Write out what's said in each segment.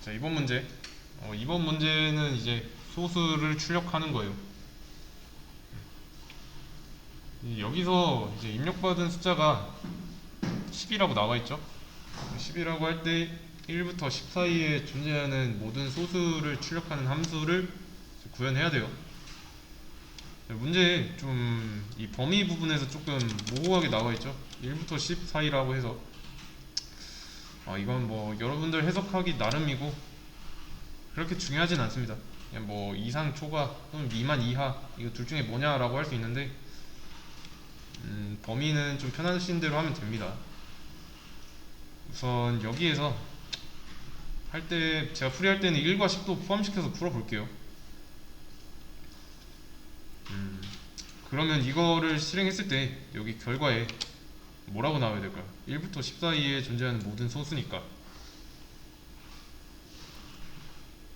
자, 이번 문제. 이번 문제는 이제 소수를 출력하는 거예요. 여기서 이제 입력받은 숫자가 10이라고 나와 있죠. 10이라고 할 때 1부터 10 사이에 존재하는 모든 소수를 출력하는 함수를 구현해야 돼요. 문제에 좀 이 범위 부분에서 조금 모호하게 나와 있죠. 1부터 10 사이라고 해서 이건 뭐 여러분들 해석하기 나름이고 그렇게 중요하진 않습니다. 그냥 뭐 이상 초과 또는 미만 이하 이거 둘 중에 뭐냐라고 할 수 있는데 범위는 좀 편하신 대로 하면 됩니다. 우선 여기에서 할 때 제가 풀이할 때는 1과 10도 포함시켜서 풀어볼게요. 그러면 이거를 실행했을 때 여기 결과에 뭐라고 나와야 될까요? 1부터 10 사이에 존재하는 모든 소수니까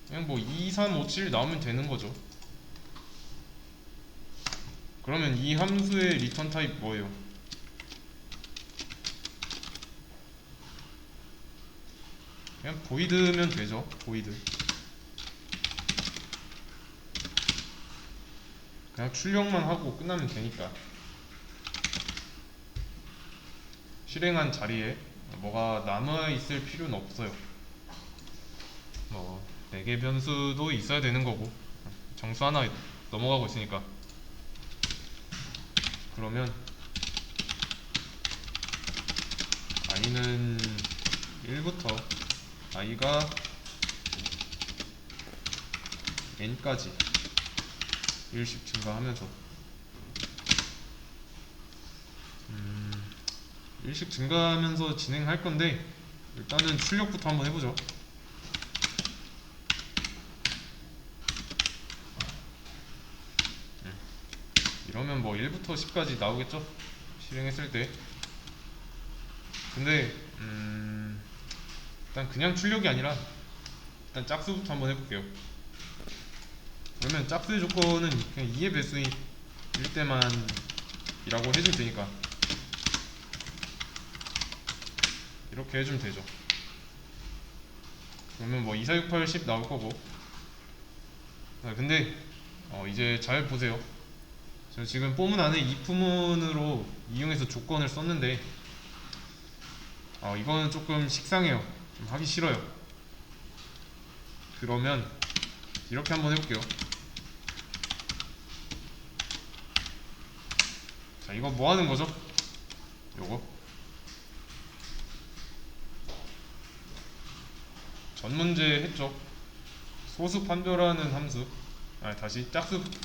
그냥 뭐 2, 3, 5, 7 나오면 되는 거죠. 그러면 이 함수의 리턴 타입 뭐예요? 그냥 보이드면 되죠. 보이드. 그냥 출력만 하고 끝나면 되니까. 실행한 자리에 뭐가 남아있을 필요는 없어요. 뭐 4개 변수도 있어야 되는 거고 정수 하나 넘어가고 있으니까. 그러면 i는 1부터 i가 n까지 1씩 증가하면서 1씩 증가하면서 진행할 건데 일단은 출력부터 한번 해보죠. 이러면 뭐 1부터 10까지 나오겠죠? 실행했을 때. 근데 일단 그냥 출력이 아니라 일단 짝수부터 한번 해볼게요. 그러면 짝수의 조건은 그냥 2의 배수일 때만 이라고 해주면 되니까 이렇게 해주면 되죠. 그러면 뭐 2, 4, 6, 8, 10 나올 거고. 근데 이제 잘 보세요. 저 지금 포문 안에 if문으로 이용해서 조건을 썼는데 이거는 조금 식상해요. 좀 하기 싫어요. 그러면 이렇게 한번 해볼게요. 자, 이거 뭐 하는 거죠? 요거 전 문제 했죠. 소수 판별하는 함수. 다시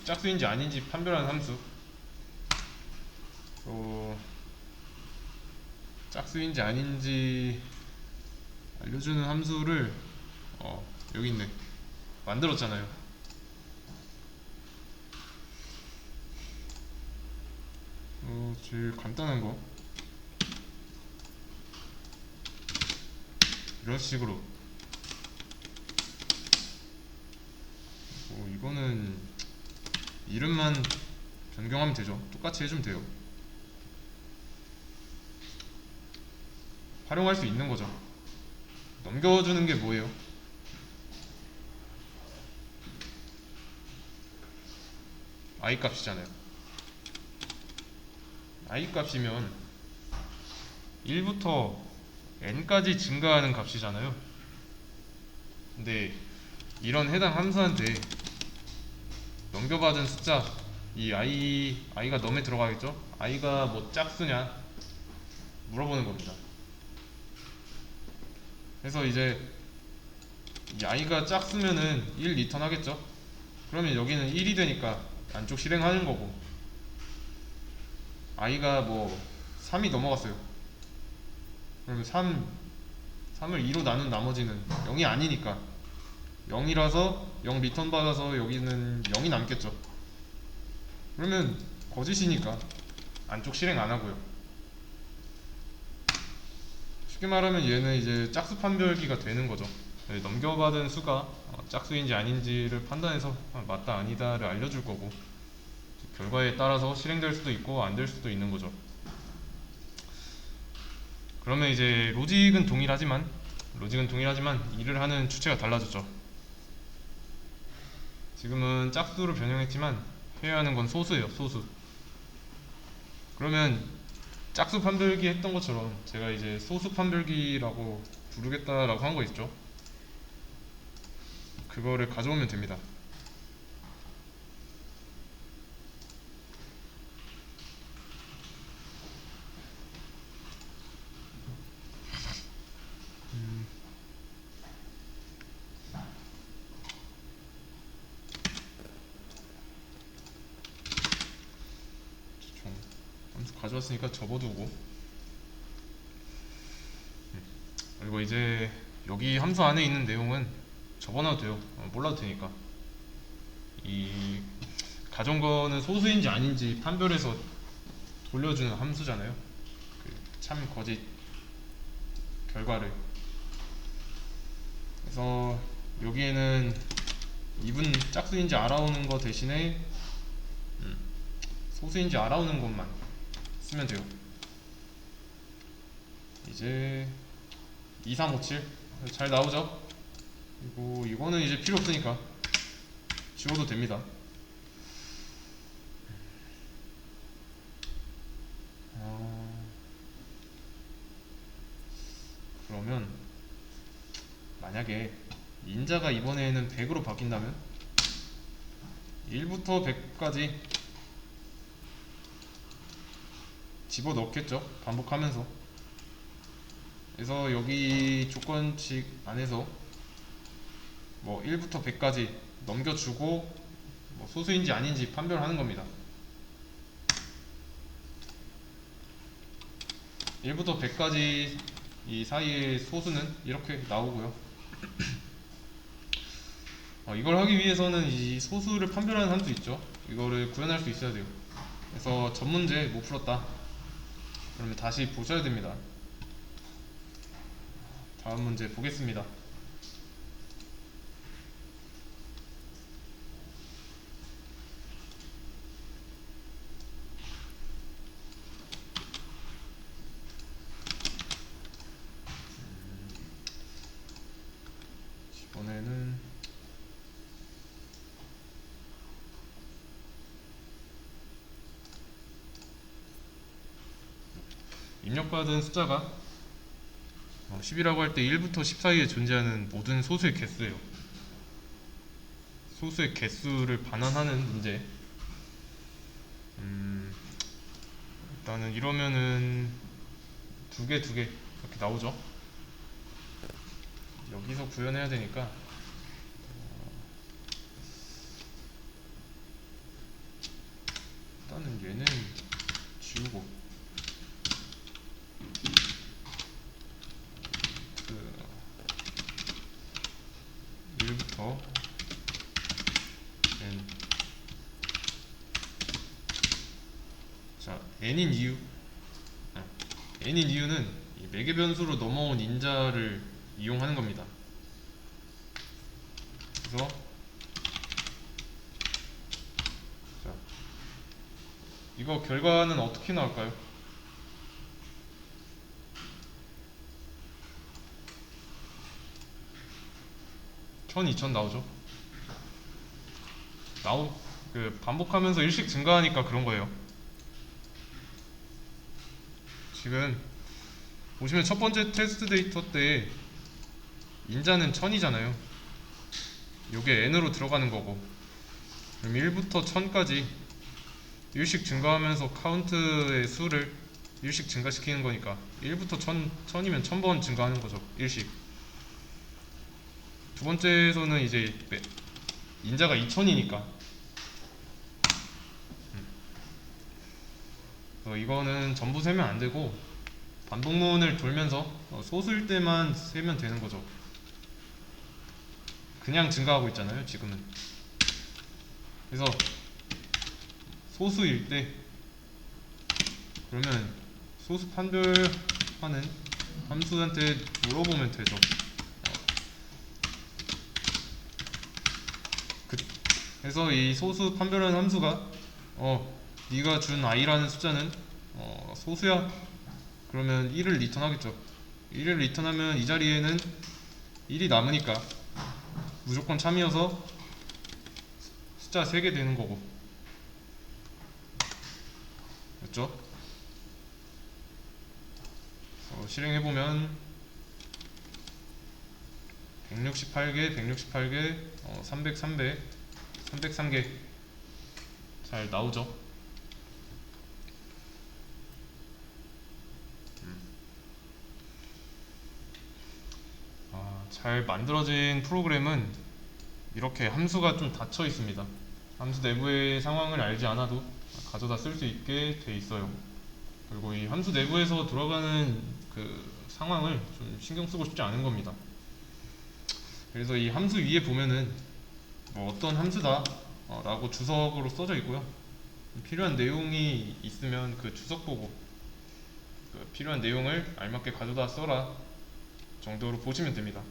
짝수인지 아닌지 판별하는 함수. 짝수인지 아닌지 알려주는 함수를 여기 있네. 만들었잖아요. 제일 간단한 거 이런 식으로. 이거는 이름만 변경하면 되죠. 똑같이 해주면 돼요. 활용할 수 있는 거죠. 넘겨주는 게 뭐예요? i 값이잖아요. i 값이면 1부터 n까지 증가하는 값이잖아요. 근데 이런 해당 함수한테 넘겨받은 숫자 이 i가 넘에 들어가겠죠? i가 뭐 짝수냐 물어보는 겁니다. 그래서 이제 이 i가 짝수면은 1 리턴 하겠죠? 그러면 여기는 1이 되니까 안쪽 실행하는 거고, i가 뭐 3이 넘어갔어요. 그러면 3을 2로 나눈 나머지는 0이 아니니까 0이라서 0 리턴 받아서 여기는 0이 남겠죠. 그러면 거짓이니까 안쪽 실행 안 하고요. 쉽게 말하면 얘는 이제 짝수 판별기가 되는 거죠. 넘겨받은 수가 짝수인지 아닌지를 판단해서 맞다 아니다를 알려줄 거고, 결과에 따라서 실행될 수도 있고 안 될 수도 있는 거죠. 그러면 이제 로직은 동일하지만 로직은 동일하지만 일을 하는 주체가 달라졌죠. 지금은 짝수로 변형했지만 해야 하는 건 소수예요. 소수. 그러면 짝수 판별기 했던 것처럼 제가 이제 소수 판별기라고 부르겠다라고 한 거 있죠. 그거를 가져오면 됩니다. 함수 가져왔으니까 접어두고, 그리고 이제 여기 함수 안에 있는 내용은 접어놔도 돼요. 몰라도 되니까. 이 가져온 거는 소수인지 아닌지 판별해서 돌려주는 함수잖아요. 그 참 거짓 결과를. 그래서 여기에는 2분 짝수인지 알아오는 거 대신에 소수인지 알아오는 것만 쓰면 돼요. 이제 2, 3, 5, 7 잘 나오죠? 그리고 이거는 이제 필요 없으니까 지워도 됩니다. 그러면 만약에 인자가 이번에는 100으로 바뀐다면 1부터 100까지 집어넣겠죠, 반복하면서. 그래서 여기 조건식 안에서 뭐 1부터 100까지 넘겨주고 뭐 소수인지 아닌지 판별하는 겁니다. 1부터 100까지 이 사이의 소수는 이렇게 나오고요. 이걸 하기 위해서는 이 소수를 판별하는 함수 있죠. 이거를 구현할 수 있어야 돼요. 그래서 전 문제 못 풀었다 그러면 다시 보셔야 됩니다. 다음 문제 보겠습니다. 이번에는 입력받은 숫자가 10이라고 할 때 1부터 10 사이에 존재하는 모든 소수의 개수예요. 소수의 개수를 반환하는 문제. 일단은 이러면은 두 개 이렇게 나오죠. 여기서 구현해야 되니까 일단은 얘는 지우고 그 1부터 n. 자, n인 이유는 이 매개 변수로 넘어온 인자를 이용하는 겁니다. 그래서 자, 이거 결과는 어떻게 나올까요? 1000, 2000 나오죠. 반복하면서 일씩 증가하니까 그런 거예요. 지금 보시면 첫 번째 테스트 데이터 때 인자는 1000이잖아요. 요게 n으로 들어가는 거고, 그럼 1부터 1000까지 일씩 증가하면서 카운트의 수를 일씩 증가시키는 거니까 1부터 1000이면 1000번 증가하는 거죠, 일씩. 두 번째에서는 이제 인자가 2000이니까 이거는 전부 세면 안 되고 반복문을 돌면서 소수일 때만 세면 되는 거죠. 그냥 증가하고 있잖아요, 지금은. 그래서 소수일 때 그러면 소수 판별하는 함수한테 물어보면 되죠. 그래서 이 소수 판별하는 함수가 네가 준 i라는 숫자는 소수야. 그러면 1을 리턴하겠죠. 1을 리턴하면 이 자리에는 1이 남으니까 무조건 참이어서 숫자 3개 되는 거고, 맞죠? 실행해보면 168개, 168개, 300, 300, 303개 잘 나오죠? 잘 만들어진 프로그램은 이렇게 함수가 좀 닫혀 있습니다. 함수 내부의 상황을 알지 않아도 가져다 쓸 수 있게 돼 있어요. 그리고 이 함수 내부에서 들어가는 그 상황을 좀 신경 쓰고 싶지 않은 겁니다. 그래서 이 함수 위에 보면은 뭐 어떤 함수다 라고 주석으로 써져 있고요. 필요한 내용이 있으면 그 주석 보고 그 필요한 내용을 알맞게 가져다 써라 정도로 보시면 됩니다.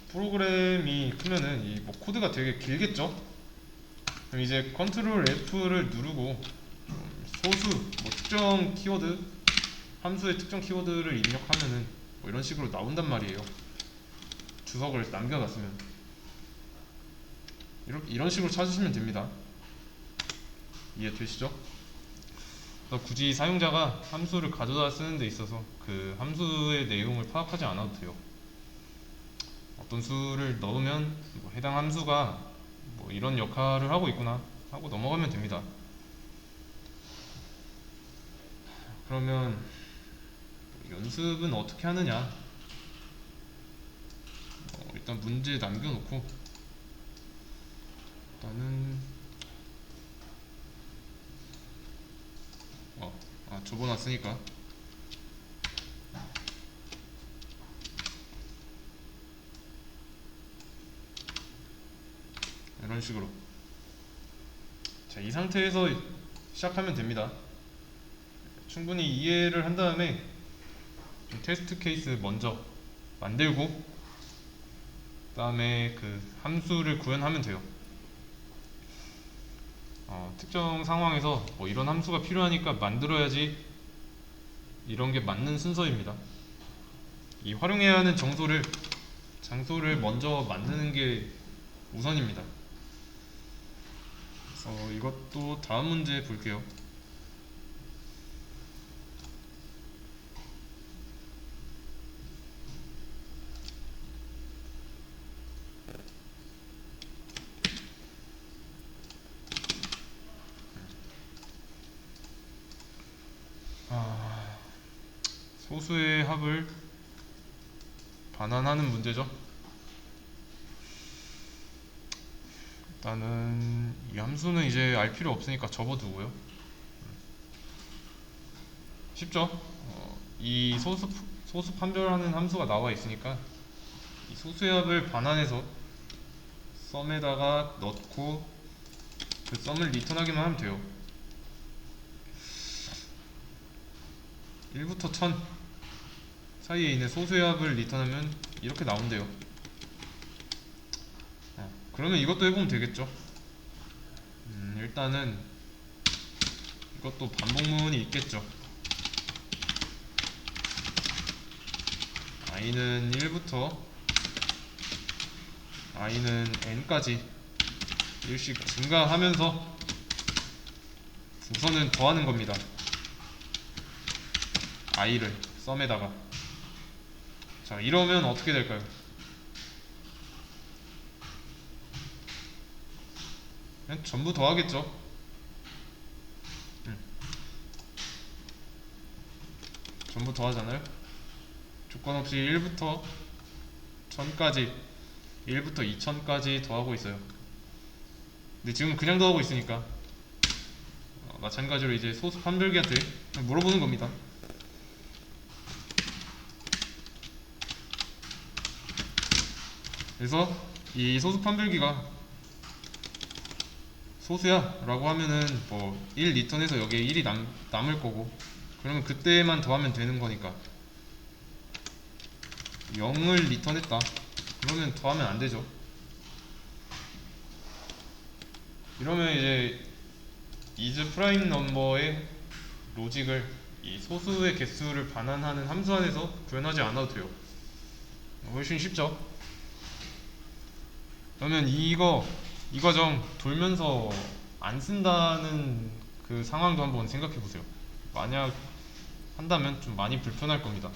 프로그램이 크면은 이 뭐 코드가 되게 길겠죠? 그럼 이제 컨트롤 F를 누르고 소수, 뭐 특정 키워드, 함수의 특정 키워드를 입력하면은 뭐 이런 식으로 나온단 말이에요. 주석을 남겨놨으면 이런 식으로 찾으시면 됩니다. 이해되시죠? 굳이 사용자가 함수를 가져다 쓰는 데 있어서 그 함수의 내용을 파악하지 않아도 돼요. 어떤 수를 넣으면 뭐 해당 함수가 뭐 이런 역할을 하고 있구나 하고 넘어가면 됩니다. 그러면 연습은 어떻게 하느냐? 일단 문제 남겨놓고 일단은 접어놨으니까 이런 식으로 자, 이 상태에서 시작하면 됩니다. 충분히 이해를 한 다음에 좀 테스트 케이스 먼저 만들고 그 다음에 그 함수를 구현하면 돼요. 특정 상황에서 뭐 이런 함수가 필요하니까 만들어야지 이런 게 맞는 순서입니다. 이 활용해야 하는 장소를 먼저 만드는 게 우선입니다. 그래서 이것도 다음 문제 볼게요. 소수의 합을 반환하는 문제죠. 일단은 이 함수는 이제 알 필요 없으니까 접어두고요. 쉽죠? 이 소수 판별하는 함수가 나와 있으니까 이 소수의 합을 반환해서 썸에다가 넣고 그 썸을 리턴하기만 하면 돼요. 1부터 1000 사이에 있는 소수의 합을 리턴하면 이렇게 나온대요. 그러면 이것도 해보면 되겠죠. 일단은 이것도 반복문이 있겠죠. i는 1부터 i는 n까지 1씩 증가하면서 우선은 더하는 겁니다. i를 썸에다가. 자, 이러면 어떻게 될까요? 그냥 전부 더하겠죠. 전부 더하잖아요. 조건 없이 1부터 1000까지 1부터 2000까지 더하고 있어요. 근데 지금 그냥 더하고 있으니까 마찬가지로 이제 소수 판별기한테 물어보는 겁니다. 그래서 이 소수 판별기가 소수야 라고 하면은 뭐 1 리턴해서 여기에 1이 남을 거고, 그러면 그때만 더하면 되는 거니까 0을 리턴했다 그러면 더하면 안 되죠. 이러면 이제 is prime number의 로직을 이 소수의 개수를 반환하는 함수 안에서 구현하지 않아도 돼요. 훨씬 쉽죠? 그러면 이 과정 돌면서 안 쓴다는 그 상황도 한번 생각해 보세요. 만약 한다면 좀 많이 불편할 겁니다.